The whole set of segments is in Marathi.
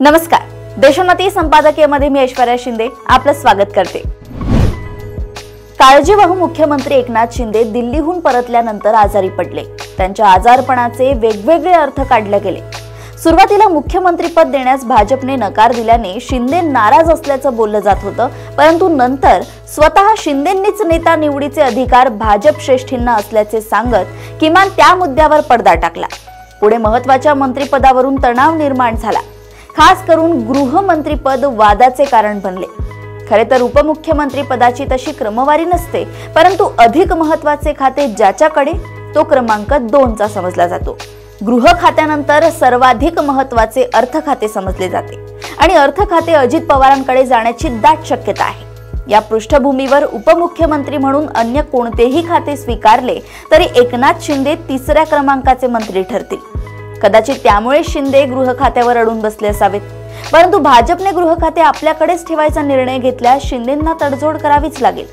नमस्कार, देशोन्नती संपादकीयमध्ये मी ऐश्वर्या शिंदे आपलं स्वागत करते। काळजीवाहू मुख्यमंत्री एकनाथ शिंदे दिल्लीहून परतल्यानंतर आजारी पडले। त्यांच्या आजारपणाचे वेगवेगळे अर्थ काढले गेले। सुरुवातीला मुख्यमंत्रीपद देण्यास भाजपने नकार दिल्याने शिंदे नाराज असल्याचं बोललं जात होतं, परंतु नंतर स्वतः शिंदेंनीच नेता निवडीचे अधिकार भाजप श्रेष्ठींना असल्याचे सांगत किमान त्या मुद्द्यावर पडदा टाकला। पुढे महत्त्वाच्या मंत्रिपदावरून तणाव निर्माण झाला। खास करून गृहमंत्रीपद वादाचे कारण बनले। खरे तर उपमुख्यमंत्री पदाची तशी क्रमवारी नसते, परंतु अधिक महत्त्वाचे खाते ज्याच्याकडे तो क्रमांक 2 चा समजला जातो। गृह खात्यानंतर सर्वाधिक महत्त्वाचे अर्थ खाते समजले जाते आणि अर्थ खाते अजित पवारांकडे जाण्याची दाट शक्यता आहे। या पृष्ठभूमीवर उपमुख्यमंत्री म्हणून अन्य कोणतेही खाते स्वीकारले तरी एकनाथ शिंदे तिसऱ्या क्रमांकाचे मंत्री ठरतील। कदाचित त्यामुळे शिंदे गृह खात्यावर अडून बसले असावेत, परंतु भाजपने गृह खाते आपल्याकडेच ठेवायचा निर्णय घेतल्यास शिंदेंना तडजोड करावीच लागेल।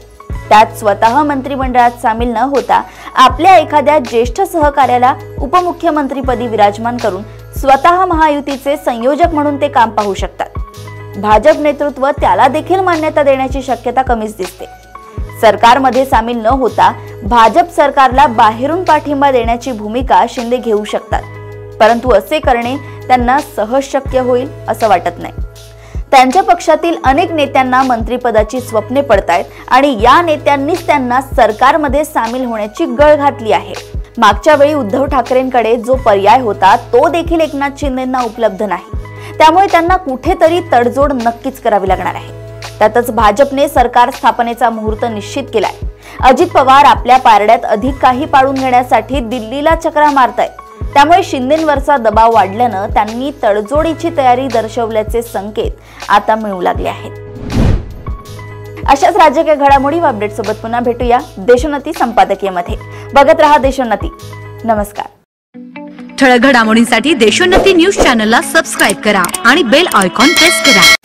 त्यात स्वतः मंत्रिमंडळात सामील न होता आपल्या एखाद्या ज्येष्ठ सहकार्याला उपमुख्यमंत्रीपदी विराजमान करून स्वतः महायुतीचे संयोजक म्हणून ते काम पाहू शकतात। भाजप नेतृत्व त्याला देखील मान्यता देण्याची शक्यता कमीच दिसते। सरकारमध्ये सामील न होता भाजप सरकारला बाहेरून पाठिंबा देण्याची भूमिका शिंदे घेऊ शकतात, परंतु असे करणे त्यांना सहज शक्य होईल असं वाटत नाही। त्यांच्या पक्षातील अनेक नेत्यांना मंत्रिपदाची स्वप्ने पडतायत आणि या नेत्यांनीच त्यांना सरकारमध्ये सामील होण्याची गळ घातली आहे। मागच्या वेळी उद्धव ठाकरेंकडे जो पर्याय होता तो देखील एकनाथ शिंदेंना उपलब्ध नाही, त्यामुळे त्यांना कुठेतरी तडजोड नक्कीच करावी लागणार आहे। त्यातच भाजपने सरकार स्थापनेचा मुहूर्त निश्चित केलाय। अजित पवार आपल्या पारड्यात अधिक काही पाडून घेण्यासाठी दिल्लीला चक्रा मारतायत, त्यामुळे शिंदेंवरचा दबाव वाढल्यानं त्यांनी तडजोडीची तयारी दर्शवल्याचे संकेत आता मिळू लागले आहेत। अशाच राजकीय घडामोडी व अपडेट सोबत पुन्हा भेटूया देशोन्नती संपादकीयमध्ये। बघत रहा देशोन्नती। नमस्कार। ठळक घडामोडींसाठी देशोन्नती न्यूज चॅनलला सबस्क्राइब करा आणि बेल आयकॉन प्रेस करा।